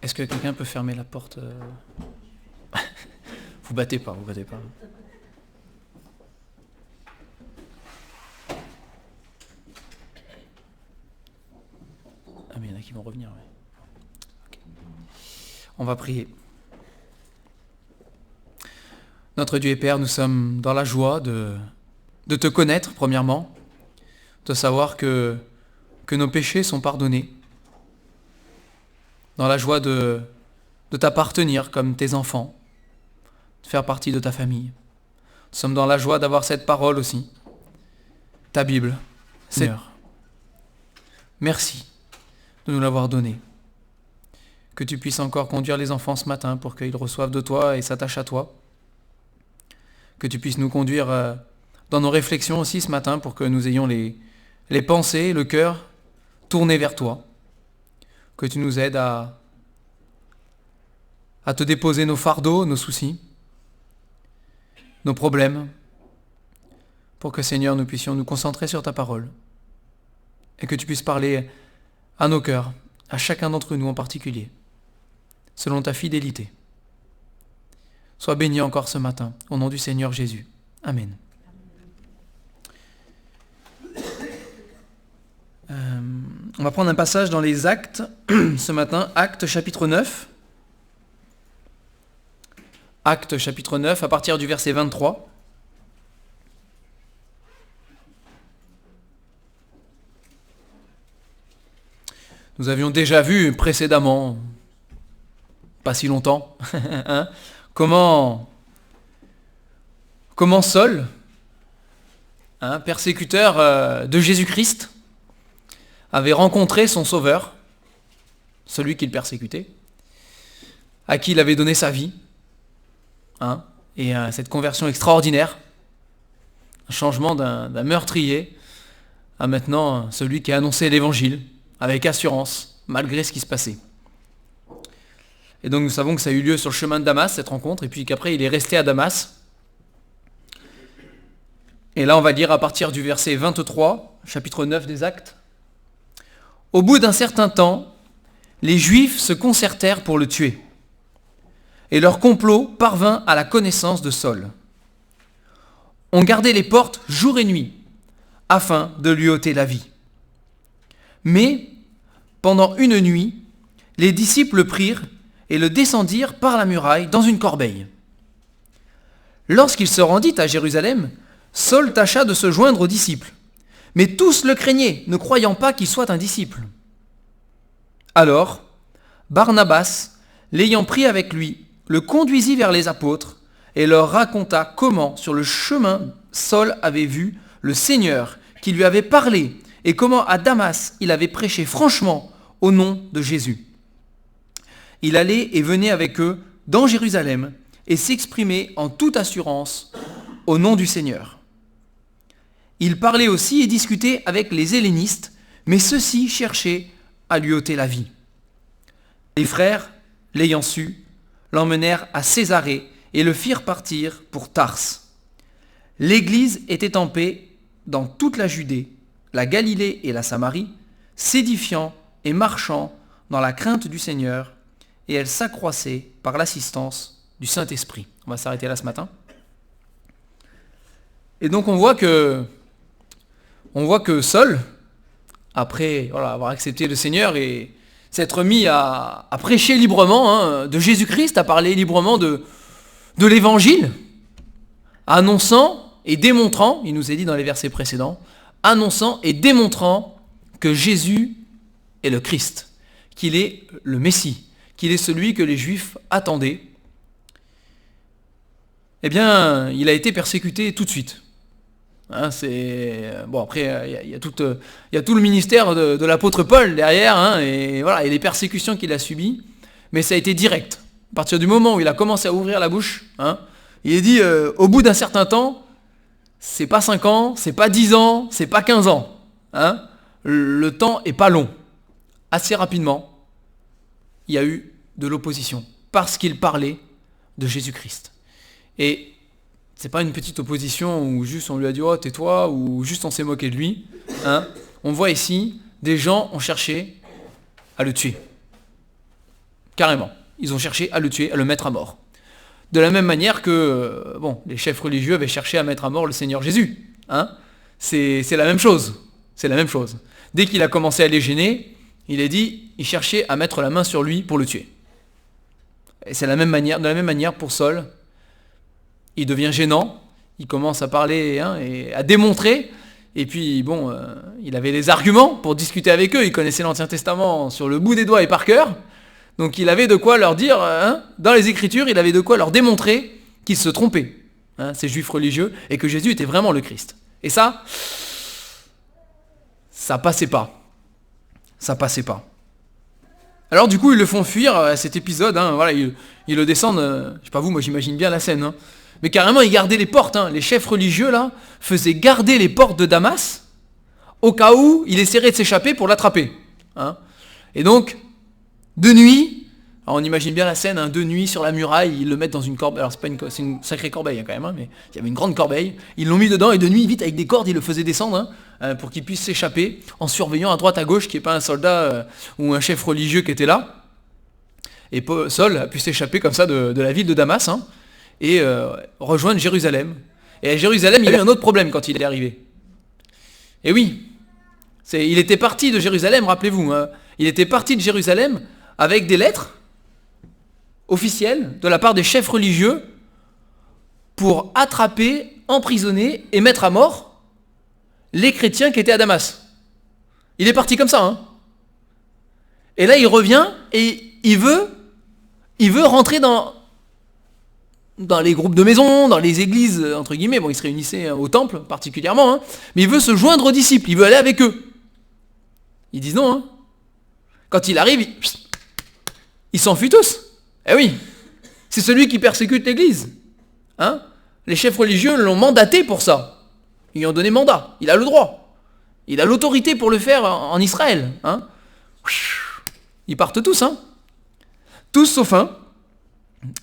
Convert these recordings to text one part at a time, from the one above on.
Est-ce que quelqu'un peut fermer la porte Vous battez pas. Ah mais il y en a qui vont revenir. Ouais. Okay. On va prier. Notre Dieu et Père, nous sommes dans la joie de te connaître, premièrement, de savoir que nos péchés sont pardonnés, dans la joie de t'appartenir comme tes enfants, de faire partie de ta famille. Nous sommes dans la joie d'avoir cette parole aussi, ta Bible, Seigneur. Merci de nous l'avoir donnée. Que tu puisses encore conduire les enfants ce matin pour qu'ils reçoivent de toi et s'attachent à toi. Que tu puisses nous conduire dans nos réflexions aussi ce matin pour que nous ayons les pensées, le cœur tournés vers toi. Que tu nous aides à te déposer nos fardeaux, nos soucis, nos problèmes, pour que Seigneur, nous puissions nous concentrer sur ta parole et que tu puisses parler à nos cœurs, à chacun d'entre nous en particulier, selon ta fidélité. Sois béni encore ce matin, au nom du Seigneur Jésus. Amen. On va prendre un passage dans les Actes, ce matin, Actes chapitre 9. Actes chapitre 9, à partir du verset 23. Nous avions déjà vu précédemment, pas si longtemps, comment Saul, persécuteur de Jésus-Christ, avait rencontré son sauveur, celui qu'il persécutait, à qui il avait donné sa vie, et cette conversion extraordinaire, un changement d'un meurtrier à maintenant celui qui a annoncé l'évangile avec assurance, malgré ce qui se passait. Et donc nous savons que ça a eu lieu sur le chemin de Damas, cette rencontre, et puis qu'après il est resté à Damas. Et là on va lire à partir du verset 23, chapitre 9 des Actes. Au bout d'un certain temps, les Juifs se concertèrent pour le tuer. Et leur complot parvint à la connaissance de Saul. On gardait les portes jour et nuit, afin de lui ôter la vie. Mais, pendant une nuit, les disciples le prirent et le descendirent par la muraille dans une corbeille. Lorsqu'il se rendit à Jérusalem, Saul tâcha de se joindre aux disciples. Mais tous le craignaient, ne croyant pas qu'il soit un disciple. Alors, Barnabas, l'ayant pris avec lui, le conduisit vers les apôtres et leur raconta comment, sur le chemin, Saul avait vu le Seigneur qui lui avait parlé et comment à Damas il avait prêché franchement au nom de Jésus. Il allait et venait avec eux dans Jérusalem et s'exprimait en toute assurance au nom du Seigneur. Il parlait aussi et discutait avec les hellénistes, mais ceux-ci cherchaient à lui ôter la vie. Les frères, l'ayant su, l'emmenèrent à Césarée et le firent partir pour Tarse. L'Église était en paix dans toute la Judée, la Galilée et la Samarie, s'édifiant et marchant dans la crainte du Seigneur, et elle s'accroissait par l'assistance du Saint-Esprit. On va s'arrêter là ce matin. Et donc on voit que Saul, après avoir accepté le Seigneur et s'être mis à prêcher librement de Jésus-Christ, à parler librement de l'Évangile, annonçant et démontrant, il nous est dit dans les versets précédents, annonçant et démontrant que Jésus est le Christ, qu'il est le Messie, qu'il est celui que les Juifs attendaient. Eh bien, il a été persécuté tout de suite. Après, il y a tout le ministère de l'apôtre Paul derrière, et les persécutions qu'il a subies, mais ça a été direct. À partir du moment où il a commencé à ouvrir la bouche, il est dit, au bout d'un certain temps, c'est pas 5 ans, c'est pas 10 ans, c'est pas 15 ans. Le temps est pas long. Assez rapidement, il y a eu de l'opposition, parce qu'il parlait de Jésus-Christ. Et c'est pas une petite opposition où juste on lui a dit « Oh, tais-toi » ou juste on s'est moqué de lui. On voit ici, des gens ont cherché à le tuer. Carrément. Ils ont cherché à le tuer, à le mettre à mort. De la même manière que les chefs religieux avaient cherché à mettre à mort le Seigneur Jésus. Hein, c'est la même chose. C'est la même chose. Dès qu'il a commencé à les gêner, il cherchait à mettre la main sur lui pour le tuer. Et c'est de la même manière pour Saul. Il devient gênant, il commence à parler et à démontrer. Et puis il avait les arguments pour discuter avec eux. Il connaissait l'Ancien Testament sur le bout des doigts et par cœur. Donc il avait de quoi leur dire, dans les Écritures, il avait de quoi leur démontrer qu'ils se trompaient, ces juifs religieux, et que Jésus était vraiment le Christ. Et ça passait pas. Ça passait pas. Alors du coup, ils le font fuir à cet épisode, ils le descendent, je sais pas vous, moi j'imagine bien la scène, mais carrément ils gardaient les portes, les chefs religieux là faisaient garder les portes de Damas au cas où il essaierait de s'échapper pour l'attraper. Et donc, de nuit, alors on imagine bien la scène, de nuit sur la muraille, ils le mettent dans une corbeille, alors c'est une sacrée corbeille quand même, mais il y avait une grande corbeille, ils l'ont mis dedans et de nuit, vite avec des cordes, ils le faisaient descendre pour qu'il puisse s'échapper en surveillant à droite à gauche qu'il n'y ait pas un soldat ou un chef religieux qui était là. Et Saul a pu s'échapper comme ça de la ville de Damas et rejoindre Jérusalem. Et à Jérusalem, il y a eu un autre problème quand il est arrivé. Et oui, il était parti de Jérusalem, rappelez-vous, il était parti de Jérusalem avec des lettres officielles de la part des chefs religieux pour attraper, emprisonner et mettre à mort les chrétiens qui étaient à Damas. Il est parti comme ça. Et là, il revient et il veut rentrer dans les groupes de maisons, dans les églises, entre guillemets. Bon, il se réunissait au temple particulièrement, mais il veut se joindre aux disciples, il veut aller avec eux. Ils disent non. Quand il arrive, ils s'enfuient tous. Eh oui, c'est celui qui persécute l'église. Les chefs religieux l'ont mandaté pour ça. Ils lui ont donné mandat. Il a le droit. Il a l'autorité pour le faire en Israël. Ils partent tous. Tous sauf un.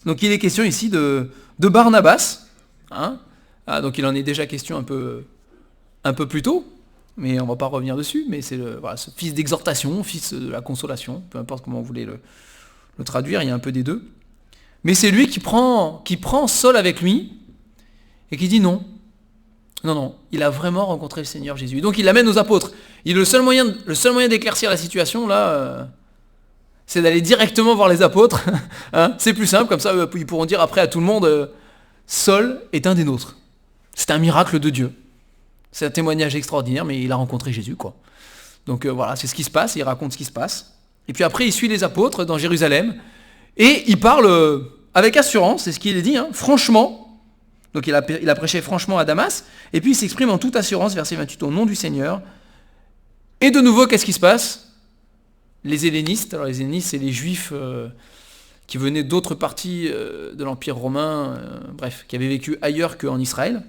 Donc il est question ici de Barnabas. Donc il en est déjà question un peu plus tôt. Mais on ne va pas revenir dessus. Mais c'est ce fils d'exhortation, fils de la consolation. Peu importe comment vous voulez le traduire. Il y a un peu des deux. Mais c'est lui qui prend Saul avec lui. Et qui dit non. Non, il a vraiment rencontré le Seigneur Jésus. Donc il l'amène aux apôtres. Le seul moyen d'éclaircir la situation, là, c'est d'aller directement voir les apôtres. C'est plus simple, comme ça, ils pourront dire après à tout le monde, Saul est un des nôtres. C'est un miracle de Dieu. C'est un témoignage extraordinaire, mais il a rencontré Jésus, quoi. Donc voilà, c'est ce qui se passe, il raconte ce qui se passe. Et puis après, il suit les apôtres dans Jérusalem, et il parle avec assurance, c'est ce qu'il est dit, franchement. Donc il a prêché franchement à Damas, et puis il s'exprime en toute assurance, verset 28, au nom du Seigneur. Et de nouveau, qu'est-ce qui se passe ? Les hellénistes, alors les hellénistes, c'est les juifs qui venaient d'autres parties de l'Empire romain, qui avaient vécu ailleurs qu'en Israël,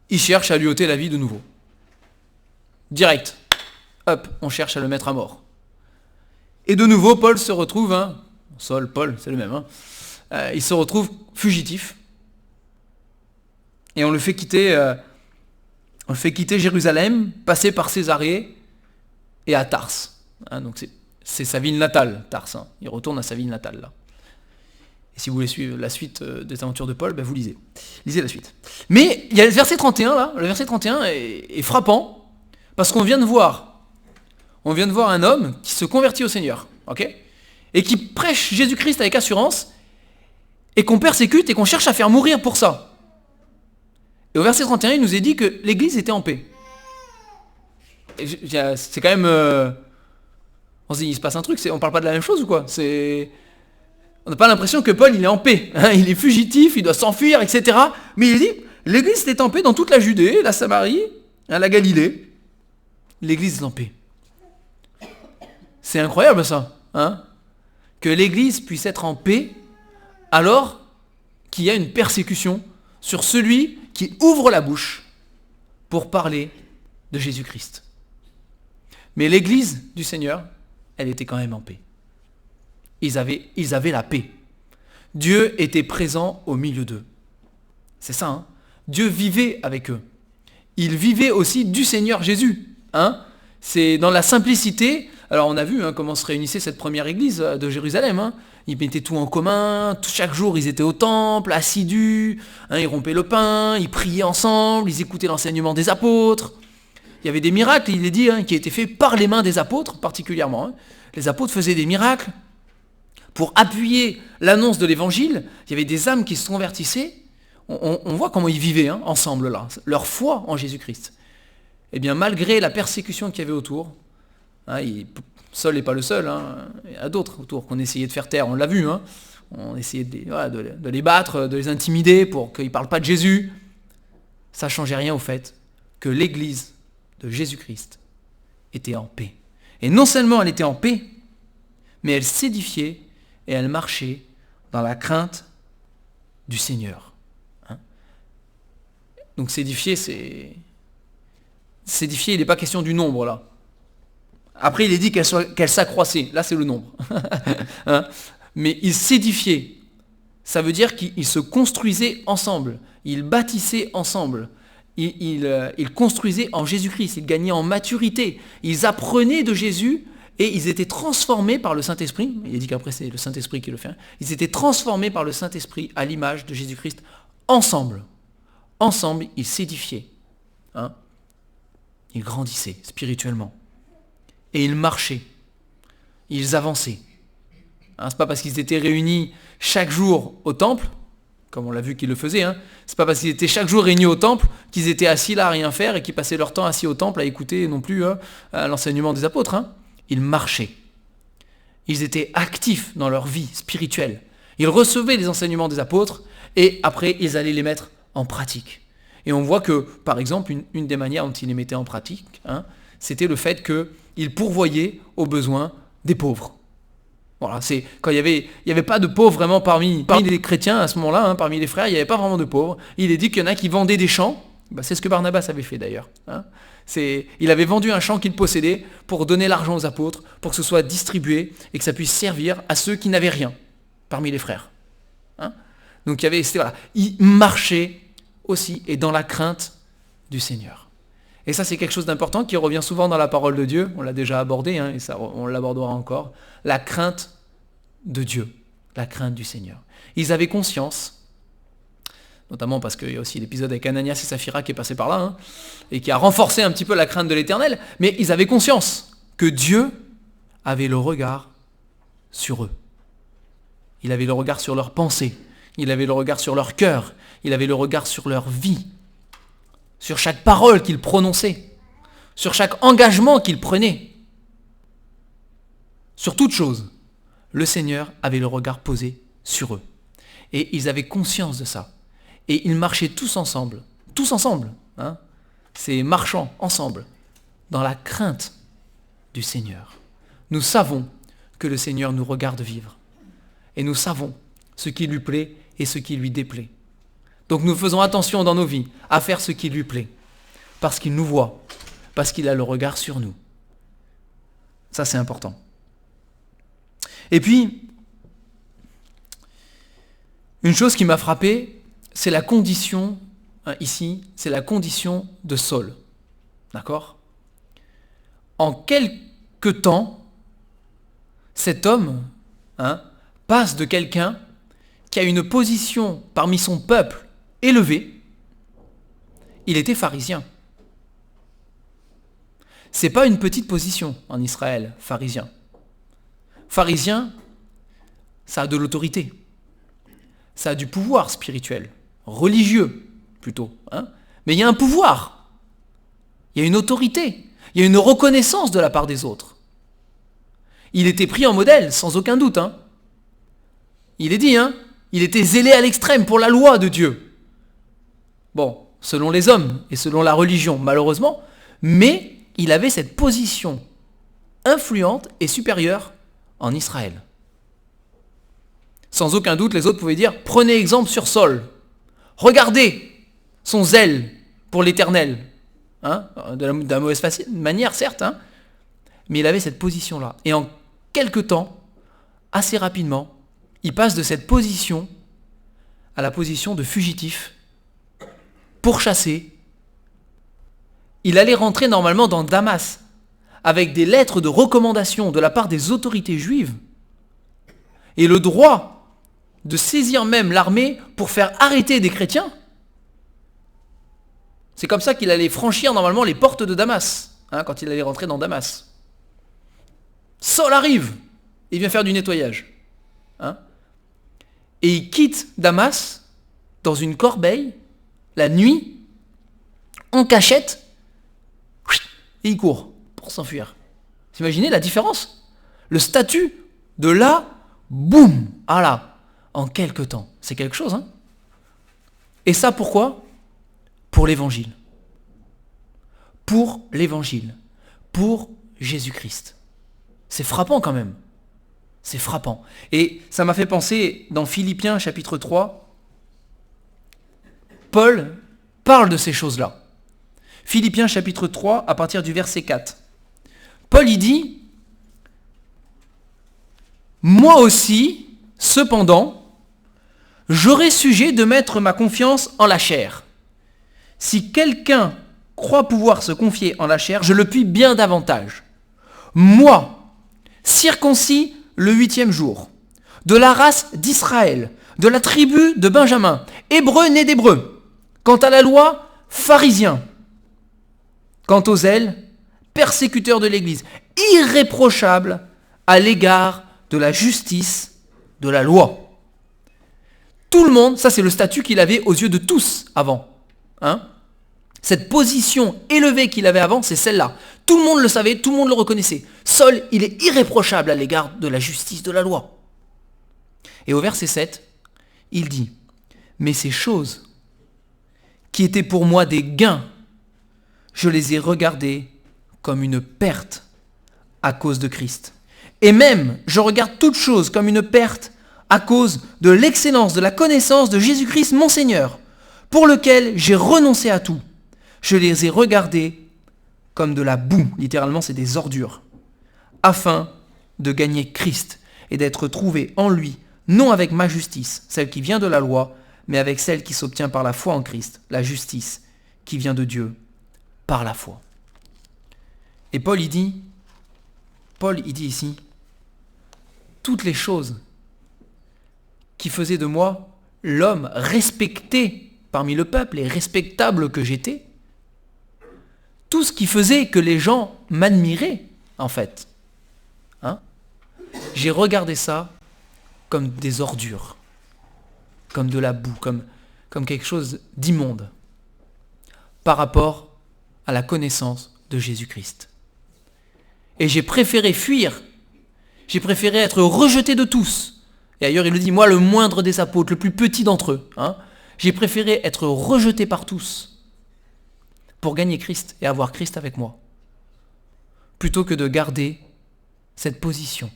ils cherchent à lui ôter la vie de nouveau. Direct. Hop, on cherche à le mettre à mort. Et de nouveau, Paul se retrouve, Saul, Paul, c'est le même, il se retrouve fugitif. Et on le fait quitter Jérusalem, passer par Césarée et à Tars. Donc c'est sa ville natale, Tars. Il retourne à sa ville natale là. Et si vous voulez suivre la suite des aventures de Paul, vous lisez. Lisez la suite. Mais il y a le verset 31 là. Le verset 31 est frappant parce qu'on vient de voir un homme qui se convertit au Seigneur, et qui prêche Jésus-Christ avec assurance et qu'on persécute et qu'on cherche à faire mourir pour ça. Et au verset 31, il nous est dit que l'Église était en paix. Et c'est quand même... on se dit, il se passe un truc, on parle pas de la même chose ou quoi ? On n'a pas l'impression que Paul, il est en paix. Il est fugitif, il doit s'enfuir, etc. Mais il dit, l'Église était en paix dans toute la Judée, la Samarie, la Galilée. L'Église est en paix. C'est incroyable ça. Que l'Église puisse être en paix alors qu'il y a une persécution sur celui qui ouvre la bouche pour parler de Jésus-Christ. Mais l'Église du Seigneur, elle était quand même en paix. Ils avaient la paix. Dieu était présent au milieu d'eux. C'est ça, Dieu vivait avec eux. Il vivait aussi du Seigneur Jésus. C'est dans la simplicité, Alors on a vu comment se réunissait cette première église de Jérusalem. Ils mettaient tout en commun, chaque jour ils étaient au temple, assidus, ils rompaient le pain, ils priaient ensemble, ils écoutaient l'enseignement des apôtres. Il y avait des miracles, il est dit, qui étaient faits par les mains des apôtres particulièrement. Les apôtres faisaient des miracles pour appuyer l'annonce de l'évangile. Il y avait des âmes qui se convertissaient. On voit comment ils vivaient ensemble là, leur foi en Jésus-Christ. Eh bien malgré la persécution qu'il y avait autour, Saul n'est pas le seul, il y en a d'autres autour qu'on essayait de faire taire, on l'a vu, on essayait de les battre, de les intimider pour qu'ils ne parlent pas de Jésus. Ça ne changeait rien au fait que l'église de Jésus-Christ était en paix. Et non seulement elle était en paix, mais elle s'édifiait et elle marchait dans la crainte du Seigneur. Donc s'édifier, s'édifier, il n'est pas question du nombre là. Après, il est dit qu'elle s'accroissait. Là, c'est le nombre. Mais ils s'édifiaient. Ça veut dire qu'ils se construisaient ensemble. Ils bâtissaient ensemble. Ils construisaient en Jésus-Christ. Ils gagnaient en maturité. Ils apprenaient de Jésus et ils étaient transformés par le Saint-Esprit. Il est dit qu'après, c'est le Saint-Esprit qui le fait. Ils étaient transformés par le Saint-Esprit à l'image de Jésus-Christ ensemble. Ensemble, ils s'édifiaient. Ils grandissaient spirituellement. Et ils marchaient. Ils avançaient. C'est pas parce qu'ils étaient réunis chaque jour au temple, comme on l'a vu qu'ils le faisaient, c'est pas parce qu'ils étaient chaque jour réunis au temple qu'ils étaient assis là à rien faire et qu'ils passaient leur temps assis au temple à écouter non plus l'enseignement des apôtres. Ils marchaient. Ils étaient actifs dans leur vie spirituelle. Ils recevaient les enseignements des apôtres et après ils allaient les mettre en pratique. Et on voit que, par exemple, une des manières dont ils les mettaient en pratique, c'était le fait qu'ils pourvoyaient aux besoins des pauvres. Voilà, c'est quand il y avait pas de pauvres vraiment parmi les chrétiens à ce moment-là, parmi les frères, il n'y avait pas vraiment de pauvres. Il est dit qu'il y en a qui vendaient des champs. C'est ce que Barnabas avait fait d'ailleurs. Il avait vendu un champ qu'il possédait pour donner l'argent aux apôtres, pour que ce soit distribué et que ça puisse servir à ceux qui n'avaient rien parmi les frères. Donc ils marchaient aussi et dans la crainte du Seigneur. Et ça, c'est quelque chose d'important qui revient souvent dans la parole de Dieu. On l'a déjà abordé, et ça, on l'abordera encore. La crainte de Dieu, la crainte du Seigneur. Ils avaient conscience, notamment parce qu'il y a aussi l'épisode avec Ananias et Saphira qui est passé par là, et qui a renforcé un petit peu la crainte de l'Éternel, mais ils avaient conscience que Dieu avait le regard sur eux. Il avait le regard sur leurs pensées, il avait le regard sur leur cœur, il avait le regard sur leur vie, sur chaque parole qu'ils prononçaient, sur chaque engagement qu'ils prenaient. Sur toute chose, le Seigneur avait le regard posé sur eux. Et ils avaient conscience de ça. Et ils marchaient tous ensemble, c'est marchant ensemble, dans la crainte du Seigneur. Nous savons que le Seigneur nous regarde vivre. Et nous savons ce qui lui plaît et ce qui lui déplaît. Donc nous faisons attention dans nos vies à faire ce qui lui plaît, parce qu'il nous voit, parce qu'il a le regard sur nous. Ça, c'est important. Et puis, une chose qui m'a frappé, c'est la condition, ici, c'est la condition de Saul. D'accord ? En quelque temps, cet homme passe de quelqu'un qui a une position parmi son peuple élevé, il était pharisien. C'est pas une petite position en Israël, pharisien. Pharisien, ça a de l'autorité. Ça a du pouvoir spirituel, religieux plutôt. Mais il y a un pouvoir, il y a une autorité, il y a une reconnaissance de la part des autres. Il était pris en modèle, sans aucun doute. Il est dit, il était zélé à l'extrême pour la loi de Dieu. Bon, selon les hommes et selon la religion, malheureusement, mais il avait cette position influente et supérieure en Israël. Sans aucun doute, les autres pouvaient dire, prenez exemple sur Saul. Regardez son zèle pour l'Éternel. De la mauvaise manière, certes, mais il avait cette position-là. Et en quelque temps, assez rapidement, il passe de cette position à la position de fugitif, pourchassé. Il allait rentrer normalement dans Damas, avec des lettres de recommandation de la part des autorités juives et le droit de saisir même l'armée pour faire arrêter des chrétiens. C'est comme ça qu'il allait franchir normalement les portes de Damas, quand il allait rentrer dans Damas. Saul arrive, il vient faire du nettoyage. Et il quitte Damas dans une corbeille, la nuit, en cachette, et il court pour s'enfuir. Vous imaginez la différence? Le statut de là, boum, à là, en quelque temps. C'est quelque chose, hein? Et ça pourquoi? Pour l'évangile. Pour l'évangile. Pour Jésus-Christ. C'est frappant quand même. C'est frappant. Et ça m'a fait penser, dans Philippiens chapitre 3, Paul parle de ces choses-là. Philippiens chapitre 3, à partir du verset 4. Paul y dit, « Moi aussi, cependant, j'aurai sujet de mettre ma confiance en la chair. Si quelqu'un croit pouvoir se confier en la chair, je le puis bien davantage. Moi, circoncis le 8e jour, de la race d'Israël, de la tribu de Benjamin, hébreu né d'hébreu. Quant à la loi, pharisien. Quant aux zèles, persécuteur de l'Église, irréprochable à l'égard de la justice de la loi. » Tout le monde, ça c'est le statut qu'il avait aux yeux de tous avant. Cette position élevée qu'il avait avant, c'est celle-là. Tout le monde le savait, tout le monde le reconnaissait. Saul, il est irréprochable à l'égard de la justice de la loi. Et au verset 7, il dit, « Mais ces choses qui étaient pour moi des gains, je les ai regardées comme une perte à cause de Christ. Et même, je regarde toutes choses comme une perte à cause de l'excellence de la connaissance de Jésus-Christ mon Seigneur, pour lequel j'ai renoncé à tout. Je les ai regardées comme de la boue, littéralement c'est des ordures, afin de gagner Christ et d'être trouvé en lui, non avec ma justice, celle qui vient de la loi, mais avec celle qui s'obtient par la foi en Christ, la justice qui vient de Dieu par la foi. » Et Paul il dit ici, toutes les choses qui faisaient de moi l'homme respecté parmi le peuple et respectable que j'étais, tout ce qui faisait que les gens m'admiraient, en fait, j'ai regardé ça comme des ordures, comme de la boue, comme quelque chose d'immonde, par rapport à la connaissance de Jésus-Christ. Et j'ai préféré fuir, j'ai préféré être rejeté de tous. Et ailleurs il le dit, moi le moindre des apôtres, le plus petit d'entre eux, j'ai préféré être rejeté par tous pour gagner Christ et avoir Christ avec moi, plutôt que de garder cette position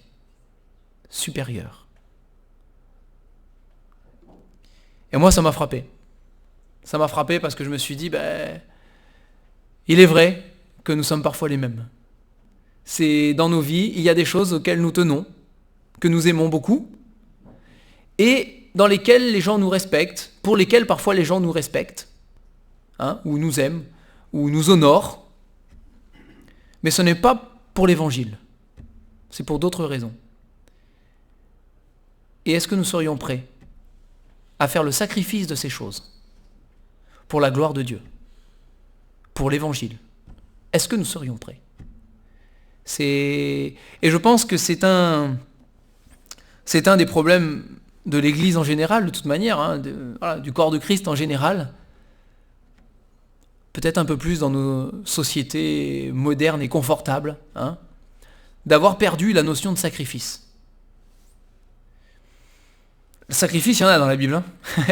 supérieure. Et moi ça m'a frappé. Ça m'a frappé parce que je me suis dit, il est vrai que nous sommes parfois les mêmes. C'est dans nos vies, il y a des choses auxquelles nous tenons, que nous aimons beaucoup, et dans lesquelles les gens nous respectent, pour lesquelles parfois les gens nous respectent, ou nous aiment, ou nous honorent. Mais ce n'est pas pour l'évangile, c'est pour d'autres raisons. Et est-ce que nous serions prêts à faire le sacrifice de ces choses pour la gloire de Dieu, pour l'évangile? Est-ce que nous serions prêts? Et je pense que c'est un des problèmes de l'Église en général, de toute manière, du corps de Christ en général, peut-être un peu plus dans nos sociétés modernes et confortables, d'avoir perdu la notion de sacrifice. Le sacrifice, il y en a dans la Bible.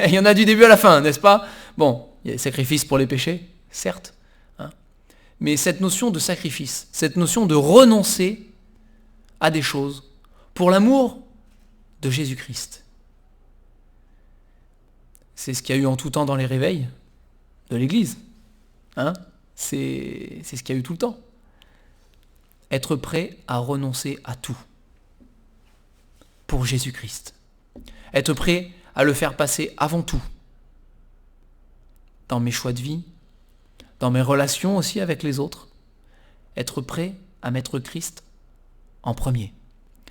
Il y en a du début à la fin, n'est-ce pas? Bon, il y a les sacrifices pour les péchés, certes. Mais cette notion de sacrifice, cette notion de renoncer à des choses pour l'amour de Jésus-Christ. C'est ce qu'il y a eu en tout temps dans les réveils de l'Église. C'est ce qu'il y a eu tout le temps. Être prêt à renoncer à tout pour Jésus-Christ. Être prêt à le faire passer avant tout. Dans mes choix de vie, dans mes relations aussi avec les autres. Être prêt à mettre Christ en premier,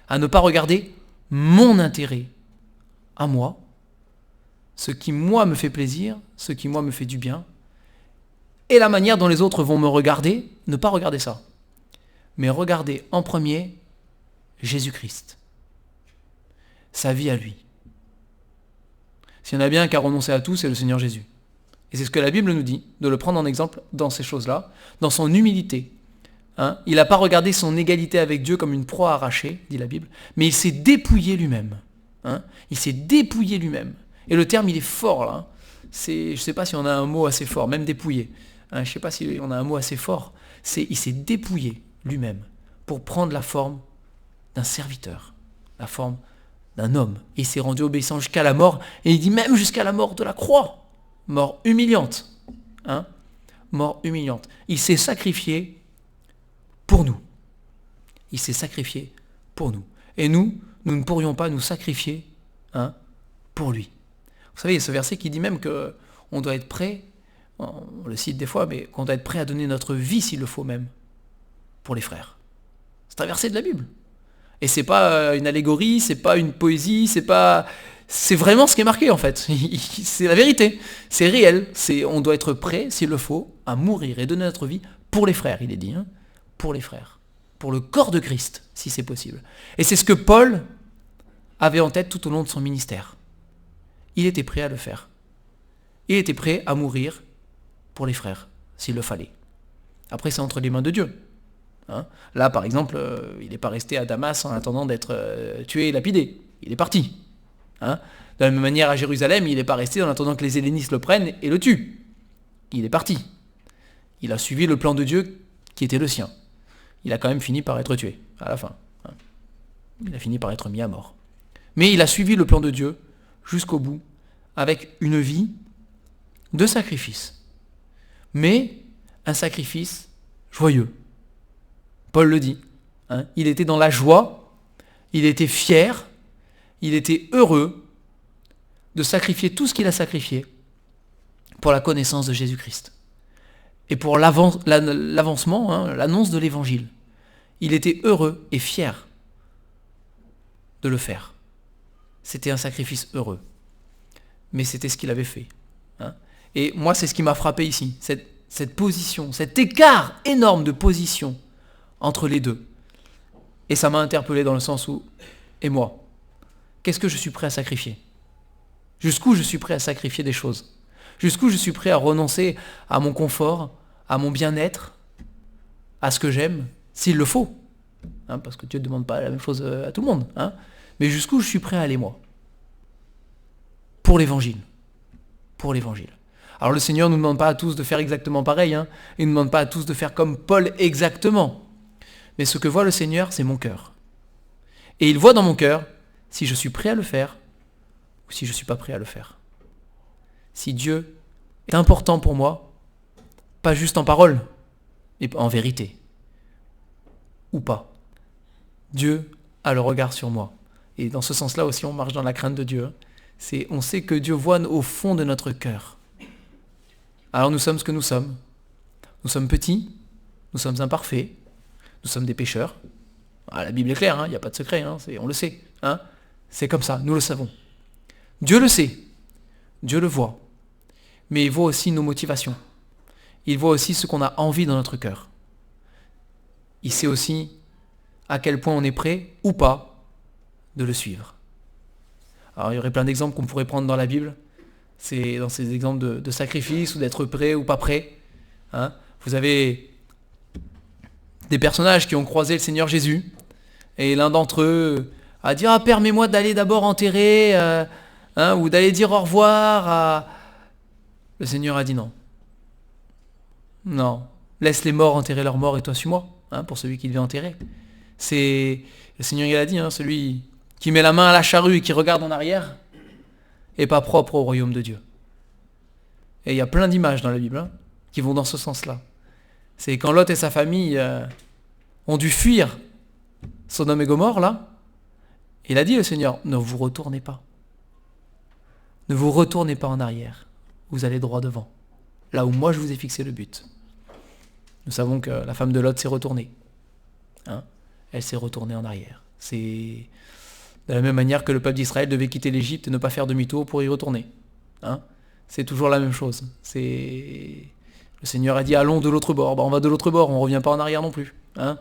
à ne pas regarder mon intérêt à moi, ce qui moi me fait plaisir, ce qui moi me fait du bien, et la manière dont les autres vont me regarder, ne pas regarder ça, mais regarder en premier Jésus-Christ, sa vie à lui. S'il y en a bien qu'à renoncer à tout, c'est le Seigneur Jésus. Et c'est ce que la Bible nous dit, de le prendre en exemple dans ces choses-là, dans son humilité. Il n'a pas regardé son égalité avec Dieu comme une proie arrachée, dit la Bible, mais il s'est dépouillé lui-même. Il s'est dépouillé lui-même. Et le terme, il est fort là. Je ne sais pas si on a un mot assez fort, même dépouillé. Je ne sais pas si on a un mot assez fort. Il s'est dépouillé lui-même pour prendre la forme d'un serviteur, la forme d'un homme. Et il s'est rendu obéissant jusqu'à la mort, et il dit même jusqu'à la mort de la croix. Mort humiliante. Mort humiliante. Il s'est sacrifié pour nous. Il s'est sacrifié pour nous. Et nous ne pourrions pas nous sacrifier pour lui. Vous savez, il y a ce verset qui dit même qu'on doit être prêt, on le cite des fois, mais qu'on doit être prêt à donner notre vie s'il le faut même, pour les frères. C'est un verset de la Bible. Et c'est pas une allégorie, c'est pas une poésie, c'est vraiment ce qui est marqué en fait. C'est la vérité, c'est réel. On doit être prêt, s'il le faut, à mourir et donner notre vie pour les frères, il est dit, pour les frères, pour le corps de Christ, si c'est possible. Et c'est ce que Paul avait en tête tout au long de son ministère. Il était prêt à le faire. Il était prêt à mourir pour les frères, s'il le fallait. Après, c'est entre les mains de Dieu. Là, par exemple, il n'est pas resté à Damas en attendant d'être tué et lapidé. Il est parti. De la même manière, à Jérusalem, il n'est pas resté en attendant que les hellénistes le prennent et le tuent. Il est parti. Il a suivi le plan de Dieu qui était le sien. Il a quand même fini par être tué, à la fin. Il a fini par être mis à mort. Mais il a suivi le plan de Dieu jusqu'au bout, avec une vie de sacrifice. Mais un sacrifice joyeux. Paul le dit. Il était dans la joie, il était fier, il était heureux de sacrifier tout ce qu'il a sacrifié pour la connaissance de Jésus-Christ. Et pour l'avancement, l'annonce de l'évangile. Il était heureux et fier de le faire. C'était un sacrifice heureux. Mais c'était ce qu'il avait fait. Et moi, c'est ce qui m'a frappé ici. Cette position, cet écart énorme de position entre les deux. Et ça m'a interpellé dans le sens où, et moi, qu'est-ce que je suis prêt à sacrifier ? Jusqu'où je suis prêt à sacrifier des choses ? Jusqu'où je suis prêt à renoncer à mon confort, à mon bien-être, à ce que j'aime, s'il le faut. Parce que Dieu ne demande pas la même chose à tout le monde. Mais jusqu'où je suis prêt à aller, moi ? Pour l'évangile. Pour l'évangile. Alors le Seigneur ne nous demande pas à tous de faire exactement pareil. Il ne nous demande pas à tous de faire comme Paul exactement. Mais ce que voit le Seigneur, c'est mon cœur. Et il voit dans mon cœur si je suis prêt à le faire ou si je ne suis pas prêt à le faire. Si Dieu est important pour moi, pas juste en parole, mais en vérité. Ou pas. Dieu a le regard sur moi. Et dans ce sens-là aussi, on marche dans la crainte de Dieu. On sait que Dieu voit au fond de notre cœur. Alors nous sommes ce que nous sommes. Nous sommes petits, nous sommes imparfaits, nous sommes des pécheurs. La Bible est claire, il n'y a pas de secret, on le sait. C'est comme ça, nous le savons. Dieu le sait, Dieu le voit, mais il voit aussi nos motivations. Il voit aussi ce qu'on a envie dans notre cœur. Il sait aussi à quel point on est prêt ou pas de le suivre. Alors il y aurait plein d'exemples qu'on pourrait prendre dans la Bible. C'est dans ces exemples de sacrifice ou d'être prêt ou pas prêt. Vous avez des personnages qui ont croisé le Seigneur Jésus et l'un d'entre eux a dit « Ah, permets-moi d'aller d'abord enterrer ou d'aller dire au revoir ». Le Seigneur a dit non. Non, laisse les morts enterrer leurs morts et toi suis-moi, pour celui qui devait enterrer. Le Seigneur il a dit, celui qui met la main à la charrue et qui regarde en arrière est pas propre au royaume de Dieu. Et il y a plein d'images dans la Bible qui vont dans ce sens-là. C'est quand Lot et sa famille ont dû fuir Sodome et Gomorrhe, là, il a dit le Seigneur, ne vous retournez pas. Ne vous retournez pas en arrière. Vous allez droit devant. Là où moi je vous ai fixé le but. Nous savons que la femme de Lot s'est retournée. hein, elle s'est retournée en arrière. C'est de la même manière que le peuple d'Israël devait quitter l'Égypte et ne pas faire demi-tour pour y retourner. Hein. C'est toujours la même chose. Le Seigneur a dit allons de l'autre bord. On va de l'autre bord, on ne revient pas en arrière non plus. Hein.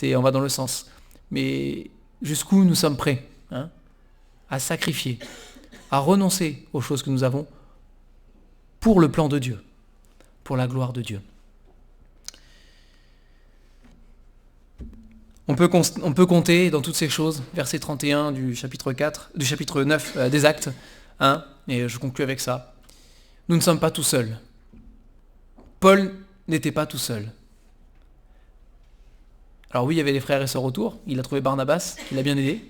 On va dans le sens. Mais jusqu'où nous sommes prêts, hein, à sacrifier, à renoncer aux choses que nous avons pour le plan de Dieu, pour la gloire de Dieu. On peut compter dans toutes ces choses, verset 31 du chapitre 9 des Actes, hein, et je conclue avec ça. Nous ne sommes pas tout seuls. Paul n'était pas tout seul. Alors oui, il y avait les frères et sœurs autour, il a trouvé Barnabas, il a bien aidé,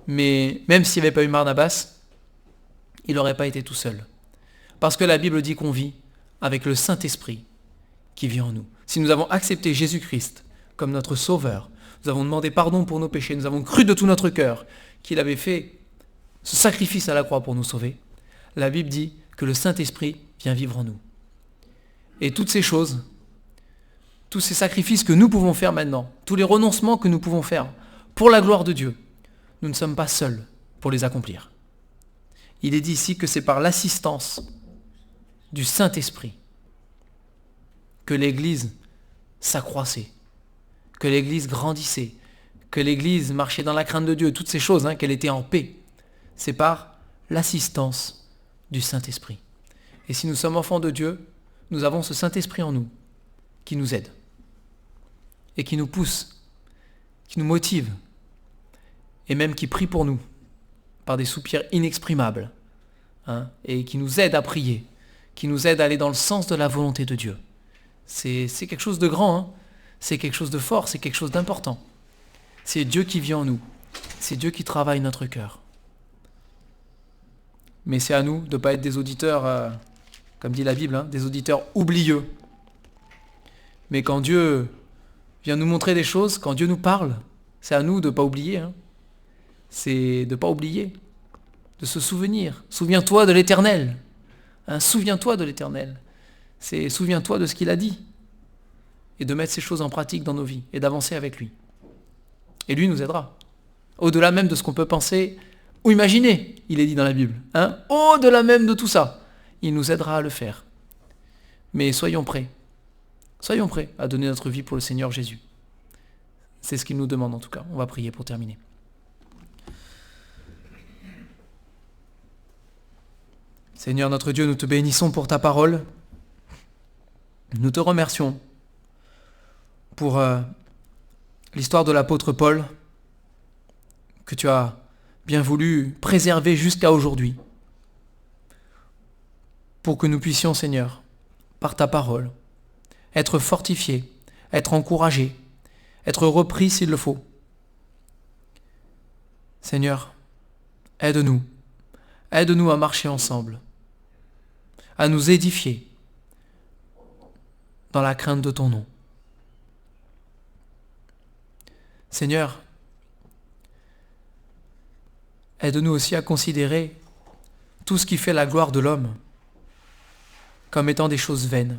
mais même s'il n'y avait pas eu Barnabas, il n'aurait pas été tout seul. Parce que la Bible dit qu'on vit avec le Saint-Esprit qui vit en nous. Si nous avons accepté Jésus-Christ comme notre Sauveur, nous avons demandé pardon pour nos péchés, nous avons cru de tout notre cœur qu'il avait fait ce sacrifice à la croix pour nous sauver, la Bible dit que le Saint-Esprit vient vivre en nous. Et toutes ces choses, tous ces sacrifices que nous pouvons faire maintenant, tous les renoncements que nous pouvons faire pour la gloire de Dieu, nous ne sommes pas seuls pour les accomplir. Il est dit ici que c'est par l'assistance du Saint-Esprit que l'Église s'accroissait, que l'Église grandissait, que l'Église marchait dans la crainte de Dieu, toutes ces choses, hein, qu'elle était en paix. C'est par l'assistance du Saint-Esprit. Et si nous sommes enfants de Dieu, nous avons ce Saint-Esprit en nous qui nous aide et qui nous pousse, qui nous motive et même qui prie pour nous par des soupirs inexprimables, hein, et qui nous aide à prier, qui nous aide à aller dans le sens de la volonté de Dieu. C'est quelque chose de grand, hein. C'est quelque chose de fort, c'est quelque chose d'important. C'est Dieu qui vit en nous, c'est Dieu qui travaille notre cœur. Mais c'est à nous de ne pas être des auditeurs, comme dit la Bible, hein, des auditeurs oublieux. Mais quand Dieu vient nous montrer des choses, quand Dieu nous parle, c'est à nous de ne pas oublier. Hein. C'est de ne pas oublier, de se souvenir. Souviens-toi de l'Éternel. Hein, souviens-toi de l'Éternel. Souviens-toi de ce qu'il a dit. Et de mettre ces choses en pratique dans nos vies et d'avancer avec lui. Et lui nous aidera. Au-delà même de ce qu'on peut penser ou imaginer, il est dit dans la Bible. Hein, au-delà même de tout ça, il nous aidera à le faire. Mais soyons prêts. Soyons prêts à donner notre vie pour le Seigneur Jésus. C'est ce qu'il nous demande en tout cas. On va prier pour terminer. Seigneur notre Dieu, nous te bénissons pour ta parole. Nous te remercions pour l'histoire de l'apôtre Paul que tu as bien voulu préserver jusqu'à aujourd'hui. Pour que nous puissions, Seigneur, par ta parole, être fortifiés, être encouragés, être repris s'il le faut. Seigneur, aide-nous à marcher ensemble, à nous édifier dans la crainte de ton nom. Seigneur, aide-nous aussi à considérer tout ce qui fait la gloire de l'homme comme étant des choses vaines,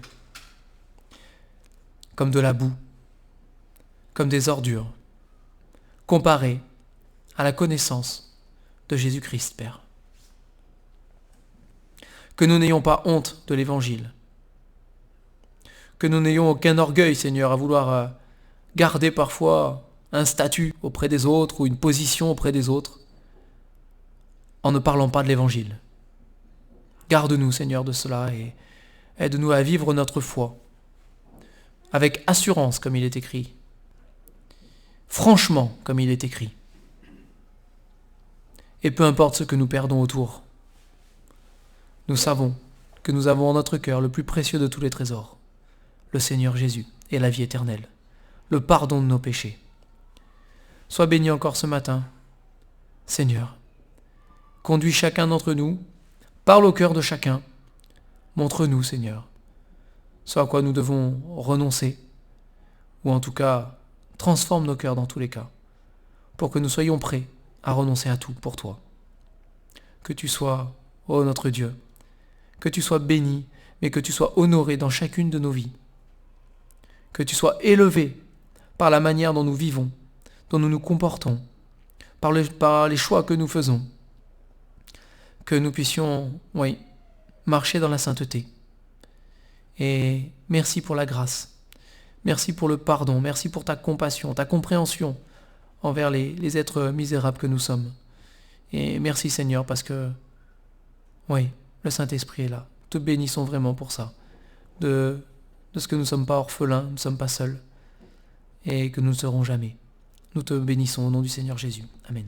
comme de la boue, comme des ordures, comparées à la connaissance de Jésus-Christ, Père. Que nous n'ayons pas honte de l'Évangile, que nous n'ayons aucun orgueil, Seigneur, à vouloir garder parfois un statut auprès des autres ou une position auprès des autres en ne parlant pas de l'Évangile. Garde-nous, Seigneur, de cela et aide-nous à vivre notre foi avec assurance, comme il est écrit, franchement, comme il est écrit. Et peu importe ce que nous perdons autour, nous savons que nous avons en notre cœur le plus précieux de tous les trésors, le Seigneur Jésus et la vie éternelle, le pardon de nos péchés. Sois béni encore ce matin, Seigneur. Conduis chacun d'entre nous, parle au cœur de chacun, montre-nous, Seigneur, ce à quoi nous devons renoncer, ou en tout cas, transforme nos cœurs dans tous les cas, pour que nous soyons prêts à renoncer à tout pour toi. Que tu sois, ô notre Dieu, que tu sois béni, mais que tu sois honoré dans chacune de nos vies. Que tu sois élevé par la manière dont nous vivons, dont nous nous comportons, par les choix que nous faisons. Que nous puissions, oui, marcher dans la sainteté. Et merci pour la grâce. Merci pour le pardon. Merci pour ta compassion, ta compréhension envers les êtres misérables que nous sommes. Et merci Seigneur parce que, oui, le Saint-Esprit est là. Te bénissons vraiment pour ça. De ce que nous ne sommes pas orphelins, nous ne sommes pas seuls. Et que nous ne serons jamais. Nous te bénissons au nom du Seigneur Jésus. Amen.